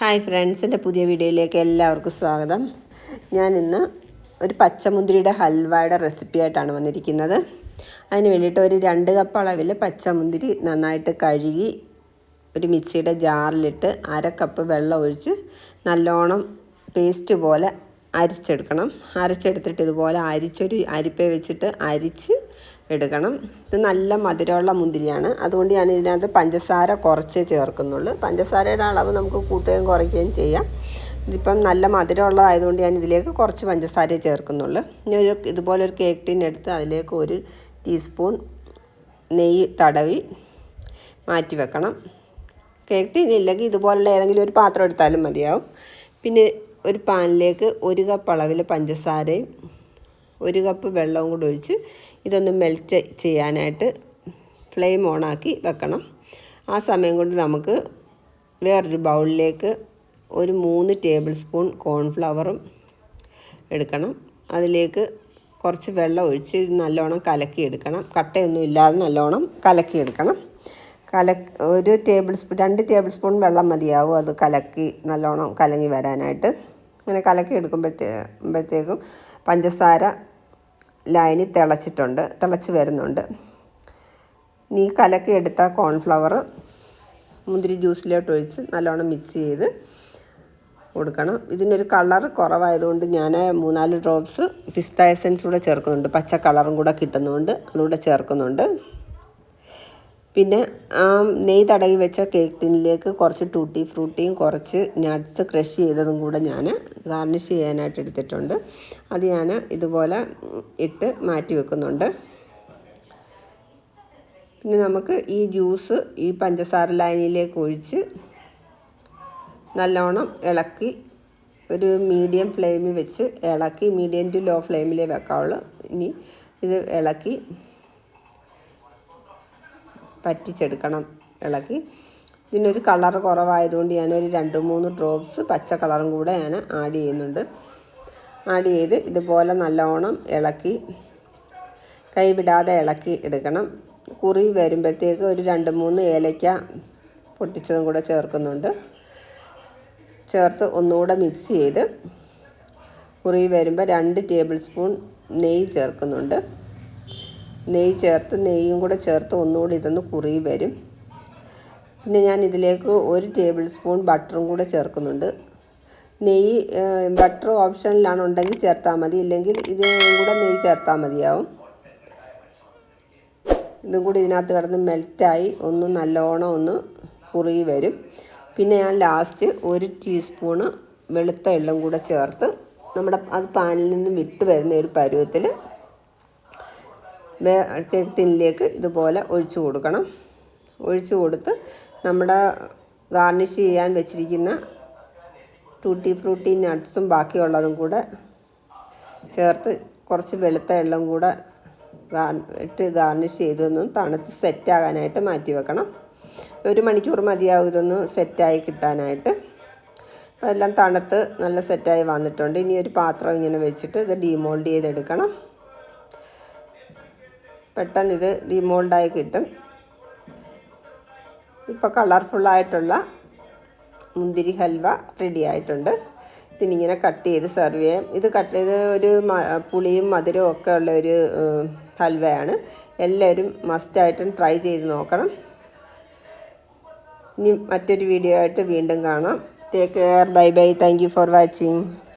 Hi friends, എൻ്റെ പുതിയ വീഡിയോയിലേക്ക് എല്ലാവർക്കും സ്വാഗതം. ഞാൻ ഇന്ന് ഒരു പച്ചമുന്തിരിയുടെ ഹൽവയുടെ റെസിപ്പി ആയിട്ടാണ് വന്നിരിക്കുന്നത്. അതിന് വേണ്ടിയിട്ട് ഒരു 2 കപ്പ് അളവിൽ പച്ചമുന്തിരി നന്നായിട്ട് കഴുകി ഒരു മിക്സിയുടെ ജാറിലിട്ട് 1/2 കപ്പ് വെള്ളം ഒഴിച്ച് നല്ലോണം പേസ്റ്റ് പോലെ അരിച്ചെടുക്കണം. അരച്ചെടുത്തിട്ട് ഇതുപോലെ അരിച്ചൊരു അരിപ്പ വെച്ചിട്ട് അരിച്ച് എടുക്കണം. ഇത് നല്ല മധുരമുള്ള മുന്തിരിയാണ്, അതുകൊണ്ട് ഞാൻ ഇതിനകത്ത് പഞ്ചസാര കുറച്ചേ ചേർക്കുന്നുള്ളൂ. പഞ്ചസാരയുടെ അളവ് നമുക്ക് കൂട്ടുകയും കുറയ്ക്കുകയും ചെയ്യാം. ഇതിപ്പം നല്ല മധുരമുള്ളതായതുകൊണ്ട് ഞാൻ ഇതിലേക്ക് കുറച്ച് പഞ്ചസാരയെ ചേർക്കുന്നുള്ളൂ. ഇനി ഇതുപോലൊരു കേക്ക് ടിൻ എടുത്ത് അതിലേക്ക് 1 ടീസ്പൂൺ നെയ്യ് തടവി മാറ്റി വെക്കണം. കേക്ക് ടിൻ ഇല്ലെങ്കിൽ ഇതുപോലുള്ള ഏതെങ്കിലും ഒരു പാത്രം എടുത്താലും മതിയാവും. പിന്നെ ഒരു പാനിലേക്ക് 1 കപ്പ് അളവിൽ പഞ്ചസാരയും 1 കപ്പ് വെള്ളവും കൂടി ഒഴിച്ച് ഇതൊന്ന് മെൽറ്റ് ചെയ്യാനായിട്ട് ഫ്ലെയിം ഓണാക്കി വെക്കണം. ആ സമയം കൊണ്ട് നമുക്ക് വേറൊരു ബൗളിലേക്ക് ഒരു 3 ടേബിൾ സ്പൂൺ കോൺഫ്ലവറും എടുക്കണം. അതിലേക്ക് കുറച്ച് വെള്ളം ഒഴിച്ച് നല്ലോണം കലക്കിയെടുക്കണം. കട്ടയൊന്നും ഇല്ലാതെ നല്ലോണം കലക്കിയെടുക്കണം. 2 ടേബിൾ സ്പൂൺ വെള്ളം മതിയാവും അത് കലക്കി നല്ലോണം കലങ്ങി വരാനായിട്ട്. അങ്ങനെ കലക്കി എടുക്കുമ്പോഴത്തേക്കും പഞ്ചസാര ലൈനി തിളച്ച് വരുന്നുണ്ട്. ഈ കലക്കി എടുത്ത കോൺഫ്ലവർ മുന്തിരി ജ്യൂസിലോട്ട് ഒഴിച്ച് നല്ലോണം മിക്സ് ചെയ്ത് കൊടുക്കണം. ഇതിനൊരു കളർ കുറവായതുകൊണ്ട് ഞാൻ 3-4 ഡ്രോപ്സ് പിസ്ത എസൻസ് കൂടെ ചേർക്കുന്നുണ്ട്. പച്ച കളറും കൂടെ കിട്ടുന്നതുകൊണ്ട് അതുകൂടെ ചേർക്കുന്നുണ്ട്. പിന്നെ നെയ്യ് തടവി വെച്ച കേക്ക് ടിന്നിലേക്ക് കുറച്ച് ടൂട്ടി ഫ്രൂട്ടിയും കുറച്ച് നട്ട്സ് ക്രഷ് ചെയ്തതും കൂടെ ഞാൻ ഗാർണിഷ് ചെയ്യാനായിട്ട് എടുത്തിട്ടുണ്ട്. അത് ഞാൻ ഇതുപോലെ ഇട്ട് മാറ്റി വെക്കുന്നുണ്ട്. പിന്നെ നമുക്ക് ഈ ജ്യൂസ് ഈ പഞ്ചസാര ലൈനിലേക്ക് ഒഴിച്ച് നല്ലോണം ഇളക്കി ഒരു മീഡിയം ഫ്ലെയിമിൽ വെച്ച് ഇളക്കി, മീഡിയം ടു ലോ ഫ്ലെയിമിലേ വെക്കാവുള്ളൂ. ഇനി ഇത് ഇളക്കി പറ്റിച്ചെടുക്കണം. ഇളക്കി ഇതിനൊരു കളർ കുറവായതുകൊണ്ട് ഞാനൊരു 2-3 ഡ്രോപ്സ് പച്ച കളറും കൂടെ ഞാൻ ആഡ് ചെയ്യുന്നുണ്ട്. ആഡ് ചെയ്ത് ഇതുപോലെ നല്ലോണം ഇളക്കി കൈവിടാതെ ഇളക്കി എടുക്കണം. കുറി വരുമ്പോഴത്തേക്ക് ഒരു 2-3 ഏലയ്ക്ക പൊട്ടിച്ചതും കൂടെ ചേർക്കുന്നുണ്ട്. ചേർത്ത് ഒന്നുകൂടെ മിക്സ് ചെയ്ത് കുറി വരുമ്പോൾ 2 ടേബിൾ സ്പൂൺ നെയ്യ് ചേർക്കുന്നുണ്ട്. നെയ്യും കൂടെ ചേർത്ത് ഒന്നുകൂടി ഇതൊന്ന് കുറി വരും. പിന്നെ ഞാൻ ഇതിലേക്ക് 1 ടേബിൾ സ്പൂൺ ബട്ടറും കൂടെ ചേർക്കുന്നുണ്ട്. ബട്ടർ ഓപ്ഷനിലാണ്, ഉണ്ടെങ്കിൽ ചേർത്താൽ മതി, ഇല്ലെങ്കിൽ ഇതും കൂടെ നെയ്യ് ചേർത്താൽ മതിയാവും. ഇതും കൂടി ഇതിനകത്ത് കിടന്ന് മെൽറ്റായി നല്ലോണം ഒന്ന് കുറി വരും. പിന്നെ ഞാൻ ലാസ്റ്റ് 1 ടീസ്പൂണ് വെളുത്ത എള്ളും കൂടെ ചേർത്ത് അത് പാനിൽ നിന്ന് വിട്ട് വരുന്ന ഒരു പരുവത്തിൽ കേക്ക് ടിന്നിലേക്ക് ഇതുപോലെ ഒഴിച്ചു കൊടുക്കണം. ഒഴിച്ചു കൊടുത്ത് നമ്മുടെ ഗാർണിഷ് ചെയ്യാൻ വെച്ചിരിക്കുന്ന ടൂട്ടി ഫ്രൂട്ടി നട്ട്സും ബാക്കിയുള്ളതും കൂടെ ചേർത്ത് കുറച്ച് വെളുത്ത എള്ളും കൂടെ ഇട്ട് ഗാർണിഷ് ചെയ്തൊന്ന് തണുത്ത് സെറ്റാകാനായിട്ട് മാറ്റി വെക്കണം. 1 മണിക്കൂർ മതിയാവും ഇതൊന്ന് സെറ്റായി കിട്ടാനായിട്ട്. എല്ലാം തണുത്ത് നല്ല സെറ്റായി വന്നിട്ടുണ്ട്. ഇനി ഒരു പാത്രം ഇങ്ങനെ വെച്ചിട്ട് ഇത് ഡീമോൾഡ് ചെയ്തെടുക്കണം. പെട്ടെന്ന് ഇത് ഡീമോൾഡായി കിട്ടും. ഇപ്പോൾ കളർഫുള്ളായിട്ടുള്ള മുന്തിരി ഹൽവ റെഡി ആയിട്ടുണ്ട്. ഇതിനിങ്ങനെ കട്ട് ചെയ്ത് സെർവ് ചെയ്യാം. ഇത് ഒരു പുളിയും മധുരവും ഒക്കെ ഉള്ള ഒരു ഹൽവയാണ്. എല്ലാവരും മസ്റ്റായിട്ടും ട്രൈ ചെയ്ത് നോക്കണം. ഇനി മറ്റൊരു വീഡിയോ ആയിട്ട് വീണ്ടും കാണാം. Take care. Bye bye. Thank you for watching.